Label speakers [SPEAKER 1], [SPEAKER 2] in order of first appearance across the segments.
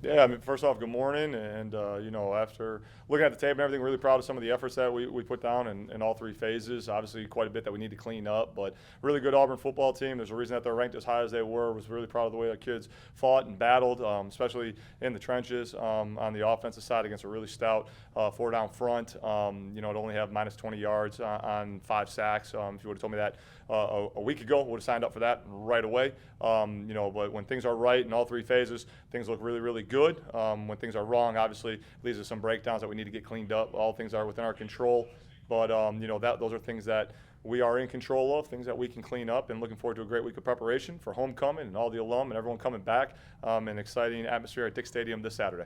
[SPEAKER 1] Yeah, I mean, first off, good morning. And, after looking at the tape and everything, really proud of some of the efforts that we put down in all three phases. Obviously, quite a bit that we need to clean up, but really good Auburn football team. There's a reason that they're ranked as high as they were. Was really proud of the way our kids fought and battled, especially in the trenches on the offensive side against a really stout four-down front. To only have minus 20 yards on 5 sacks. If you would have told me that a week ago, would have signed up for that right away. But when things are right in all three phases, things look really, really good. When things are wrong, obviously, leads to some breakdowns that we need to get cleaned up. All things are within our control. But, those are things that we are in control of, things that we can clean up, and looking forward to a great week of preparation for homecoming and all the alum and everyone coming back. An exciting atmosphere at Dick Stadium this Saturday.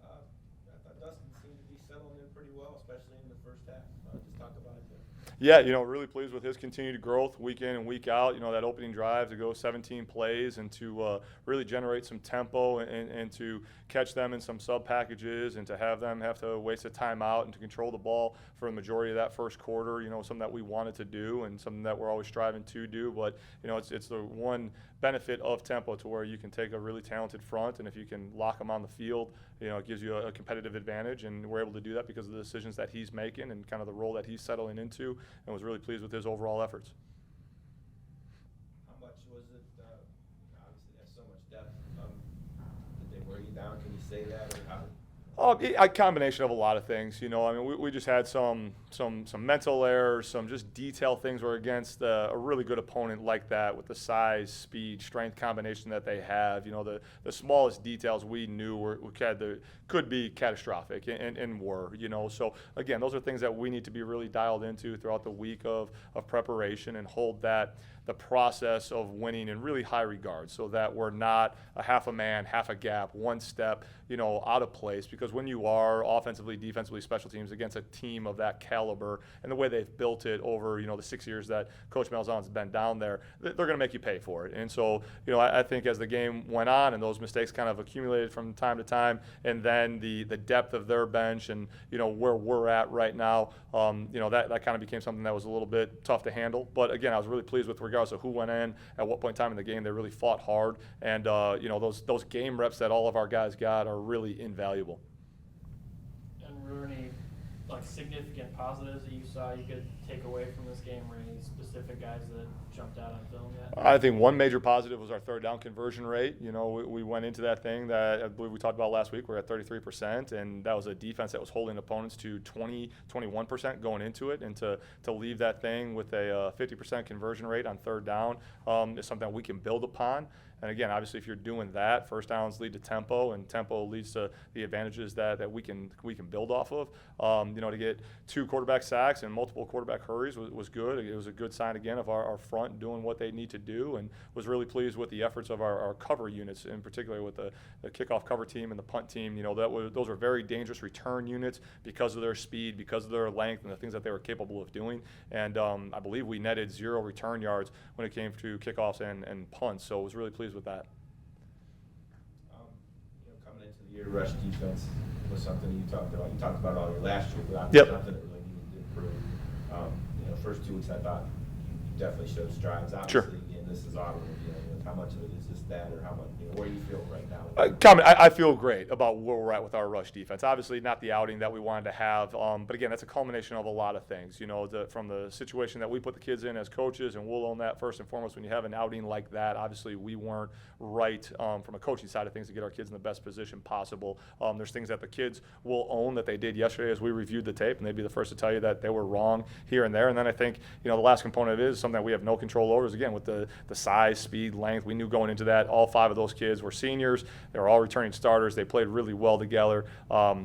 [SPEAKER 2] I thought Dustin seemed to be settling in pretty well, especially in the first half. Just talk about it there.
[SPEAKER 1] Yeah, really pleased with his continued growth week in and week out. That opening drive to go 17 plays and to really generate some tempo and to catch them in some sub packages and to have them have to waste a timeout and to control the ball for the majority of that first quarter. Something that we wanted to do and something that we're always striving to do. But it's the one benefit of tempo to where you can take a really talented front, and if you can lock them on the field, it gives you a competitive advantage, and we're able to do that because of the decisions that he's making and kind of the role that he's settling into, and was really pleased with his overall efforts.
[SPEAKER 2] How much was it? Obviously, there's so much depth. Did they wear you down? Can you say that, or how?
[SPEAKER 1] A combination of a lot of things. We just had some mental errors, some just detail things. We're against a really good opponent like that with the size, speed, strength combination that they have. The smallest details we knew could be catastrophic and were. So again, those are things that we need to be really dialed into throughout the week of preparation and hold the process of winning in really high regard, so that we're not a half a man, half a gap, one step, out of place. Because when you are offensively, defensively, special teams against a team of that caliber and the way they've built it over, the 6 years that Coach Malzahn's been down there, they're going to make you pay for it. And so, I think as the game went on and those mistakes kind of accumulated from time to time, and then the depth of their bench and, where we're at right now, that kind of became something that was a little bit tough to handle. But again, I was really pleased with regardless of who went in at what point in time in the game. They really fought hard, and those game reps that all of our guys got are really invaluable.
[SPEAKER 3] And were there any significant positives that you saw you could take away from this game, or any specific guys that jumped out on film yet?
[SPEAKER 1] I think one major positive was our third down conversion rate. We went into that thing that I believe we talked about last week. We're at 33%, and that was a defense that was holding opponents to 21% going into it, and to leave that thing with a 50% conversion rate on third down is something that we can build upon. And again, obviously, if you're doing that, first downs lead to tempo, and tempo leads to the advantages that we can build off of. To get 2 quarterback sacks and multiple quarterback hurries was good. It was a good sign again of our front doing what they need to do, and was really pleased with the efforts of our cover units, in particular with the kickoff cover team and the punt team. Those were very dangerous return units because of their speed, because of their length, and the things that they were capable of doing. And I believe we netted 0 return yards when it came to kickoffs and punts. So I was really pleased with that.
[SPEAKER 2] Coming into the year, rush defense was something you talked about. You talked about all year last year, but obviously something that really needed to improve. First 2 weeks I thought you definitely showed strides. Obviously,
[SPEAKER 1] Sure.
[SPEAKER 2] Again, this is Auburn. How much of it is just that, or how much? Where do you feel right now?
[SPEAKER 1] I feel great about where we're at with our rush defense. Obviously, not the outing that we wanted to have, but again, that's a culmination of a lot of things. From the situation that we put the kids in as coaches, and we'll own that first and foremost. When you have an outing like that, obviously we weren't right from a coaching side of things to get our kids in the best position possible. There's things that the kids will own that they did yesterday as we reviewed the tape, and they'd be the first to tell you that they were wrong here and there. And then I think the last component is something that we have no control over is, again, with the size, speed, length. We knew going into that all 5 of those kids were seniors. They were all returning starters. They played really well together.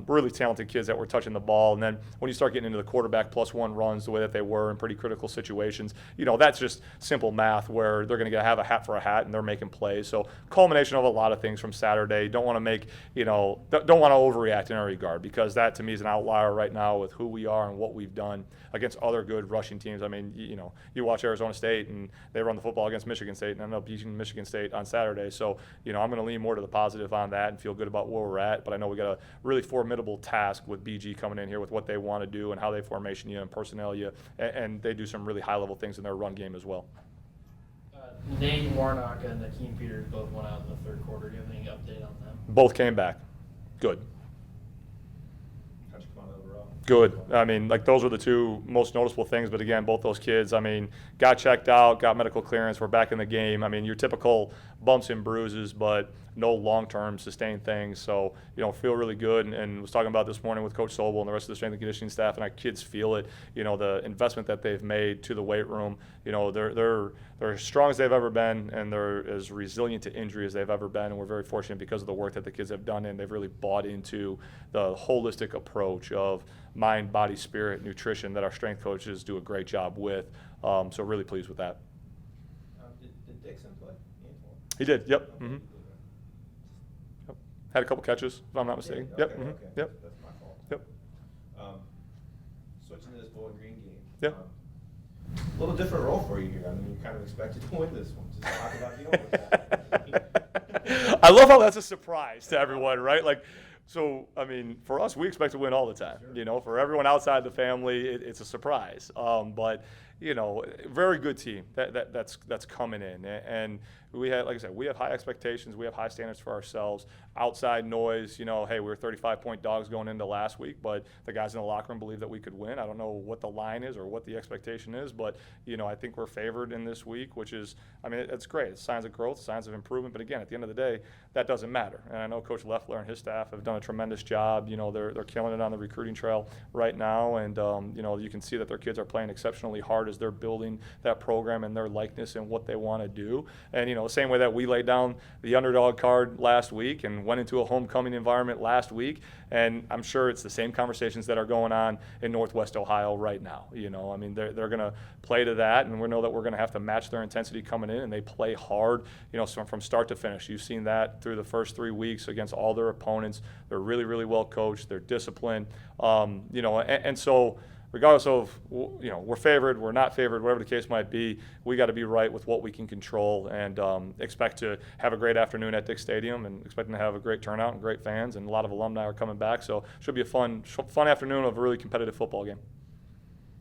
[SPEAKER 1] Really talented kids that were touching the ball. And then when you start getting into the quarterback +1 runs the way that they were in pretty critical situations, that's just simple math where they're going to have a hat for a hat and they're making plays. So culmination of a lot of things from Saturday. Don't want to don't want to overreact in any regard, because that to me is an outlier right now with who we are and what we've done against other good rushing teams. I mean, you watch Arizona State and they run the football against Michigan State and ended up beating Michigan State on Saturday. So, I'm going to lean more to the positive on that and feel good about where we're at. But I know we got a really formidable task with BG coming in here with what they want to do and how they formation you and personnel you, and they do some really high-level things in their run game as well.
[SPEAKER 3] Nate Warnock and Akeem Peters both went out in the third quarter. Do you have any update on them?
[SPEAKER 1] Both came back. Good.
[SPEAKER 2] How'd you come out overall?
[SPEAKER 1] Good. I mean, like, those were the two most noticeable things. But again, both those kids, I mean, got checked out, got medical clearance, we're back in the game. I mean, your typical bumps and bruises, but no long-term sustained things. So, feel really good. And was talking about this morning with Coach Sobel and the rest of the strength and conditioning staff, and our kids feel it. The investment that they've made to the weight room. They're as strong as they've ever been, and they're as resilient to injury as they've ever been. And we're very fortunate because of the work that the kids have done, and they've really bought into the holistic approach of mind, body, spirit, nutrition that our strength coaches do a great job with. So really pleased with that.
[SPEAKER 2] Did Dixon play?
[SPEAKER 1] He did. Yep.
[SPEAKER 2] Okay,
[SPEAKER 1] Mm-hmm.
[SPEAKER 2] he did, right.
[SPEAKER 1] Yep. Had a couple catches, if I'm not mistaken.
[SPEAKER 2] Yeah,
[SPEAKER 1] Yep.
[SPEAKER 2] okay,
[SPEAKER 1] Mhm.
[SPEAKER 2] okay.
[SPEAKER 1] Yep.
[SPEAKER 2] That's my fault.
[SPEAKER 1] Yep.
[SPEAKER 2] Switching to this Bowling Green game.
[SPEAKER 1] Yeah.
[SPEAKER 2] A little different role for you here. I mean, you're kind of expected to win this one. Just talk about dealing with that.
[SPEAKER 1] I love how that's a surprise to everyone, right? Like, so, I mean, for us, we expect to win all the time.
[SPEAKER 2] Sure.
[SPEAKER 1] For everyone outside the family, it's a surprise. But very good team that's coming in, and we had, like I said, we have high expectations. We have high standards for ourselves. Outside noise, hey, we were 35-point dogs going into last week, but the guys in the locker room believe that we could win. I don't know what the line is or what the expectation is, but I think we're favored in this week, which is, I mean, it's great. It's signs of growth, signs of improvement. But again, at the end of the day, that doesn't matter. And I know Coach Leffler and his staff have done a tremendous job. They're killing it on the recruiting trail right now, and you can see that their kids are playing exceptionally hard as they're building that program and their likeness and what they want to do. And the same way that we laid down the underdog card last week and went into a homecoming environment last week, and I'm sure it's the same conversations that are going on in Northwest Ohio right now. I mean, they're going to play to that, and we know that we're going to have to match their intensity coming in, and they play hard, so from start to finish. You've seen that through the first 3 weeks against all their opponents. They're really, really well coached. They're disciplined, and so regardless of, we're favored, we're not favored, whatever the case might be, we got to be right with what we can control, and expect to have a great afternoon at Dick Stadium, and expecting to have a great turnout and great fans, and a lot of alumni are coming back. So should be a fun afternoon of a really competitive football game.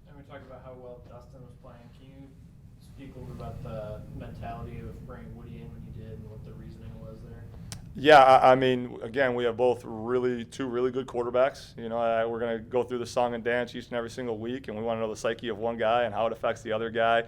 [SPEAKER 3] And we talked about how well Dustin was playing. Can you speak a little bit about the mentality of bringing Woody in when you did and what the reasoning was there?
[SPEAKER 1] Yeah, I mean, again, we have two really good quarterbacks. We're going to go through the song and dance each and every single week, and we want to know the psyche of one guy and how it affects the other guy.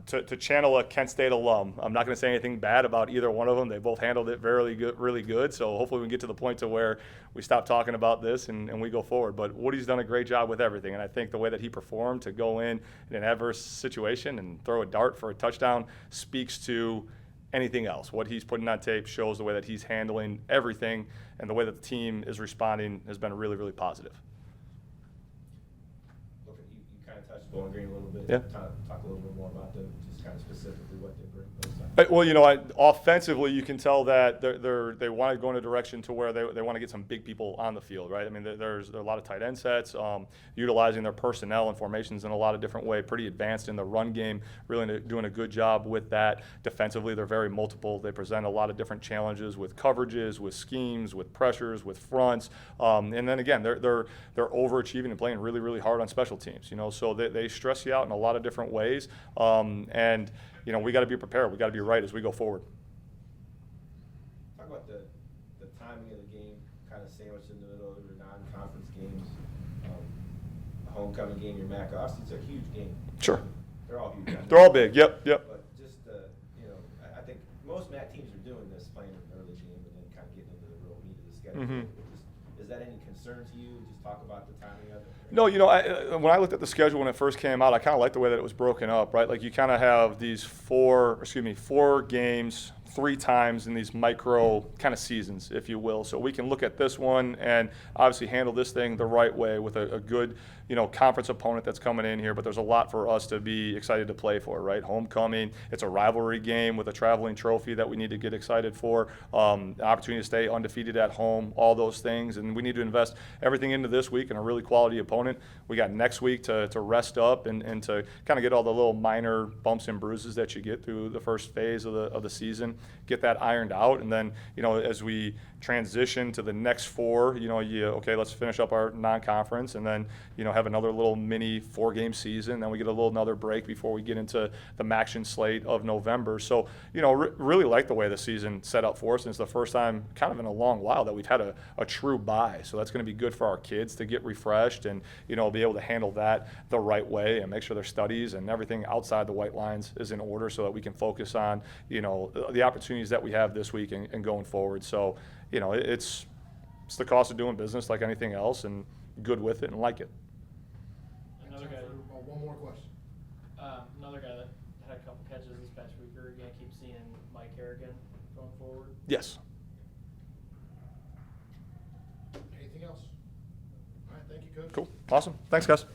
[SPEAKER 1] To channel a Kent State alum, I'm not going to say anything bad about either one of them. They both handled it really good. So hopefully we can get to the point to where we stop talking about this and we go forward. But Woody's done a great job with everything, and I think the way that he performed to go in an adverse situation and throw a dart for a touchdown speaks to anything else. What he's putting on tape shows the way that he's handling everything, and the way that the team is responding has been really, really positive.
[SPEAKER 2] Look, you kind of touched Bowling Green a little bit.
[SPEAKER 1] Yeah.
[SPEAKER 2] Talk a little bit more about them, just kind of specifically what they bring.
[SPEAKER 1] Well, offensively, you can tell that they want to go in a direction to where they want to get some big people on the field, right? I mean, there are a lot of tight end sets, utilizing their personnel and formations in a lot of different ways, pretty advanced in the run game, really doing a good job with that. Defensively, they're very multiple. They present a lot of different challenges with coverages, with schemes, with pressures, with fronts. And then again, they're overachieving and playing really, really hard on special teams, so they stress you out in a lot of different ways. And we got to be prepared. We got to be right as we go forward.
[SPEAKER 2] Talk about the timing of the game, kind of sandwiched in the middle of your non-conference games. A homecoming game, your MAC Austin, it's a huge game.
[SPEAKER 1] Sure.
[SPEAKER 2] They're all huge.
[SPEAKER 1] They're all big. Yep.
[SPEAKER 2] But just, I think most MAC teams are doing this, playing an early game and then kind of getting into the real meat of the schedule.
[SPEAKER 1] Mm-hmm.
[SPEAKER 2] Is that any concern to you? Just talk about the timing of it.
[SPEAKER 1] No, when I looked at the schedule when it first came out, I kind of liked the way that it was broken up, right? Like you kind of have these four games 3 times in these micro kind of seasons, if you will. So we can look at this one and obviously handle this thing the right way with a good, conference opponent that's coming in here. But there's a lot for us to be excited to play for, right? Homecoming, it's a rivalry game with a traveling trophy that we need to get excited for. The opportunity to stay undefeated at home, all those things. And we need to invest everything into this week in a really quality opponent. We got next week to rest up and to kind of get all the little minor bumps and bruises that you get through the first phase of the season. get that ironed out. And then, you know, as we transition to the next 4, you know, okay, let's finish up our non-conference and then, you know, have another little mini 4-game season. Then we get another break before we get into the MACtion slate of November. So, you know, really like the way the season set up for us. And it's the first time kind of in a long while that we've had a true bye. So that's going to be good for our kids to get refreshed and, you know, be able to handle that the right way and make sure their studies and everything outside the white lines is in order so that we can focus on, you know, the opportunities that we have this week and going forward. So, you know, it's the cost of doing business like anything else, and good with it and like it.
[SPEAKER 3] Another guy,
[SPEAKER 4] One more question.
[SPEAKER 3] another guy that had a couple catches this past week, or again, keep seeing Mike Harrigan going forward.
[SPEAKER 1] Yes.
[SPEAKER 4] Anything else? All right, thank you, Coach.
[SPEAKER 1] Cool. Awesome. Thanks, guys.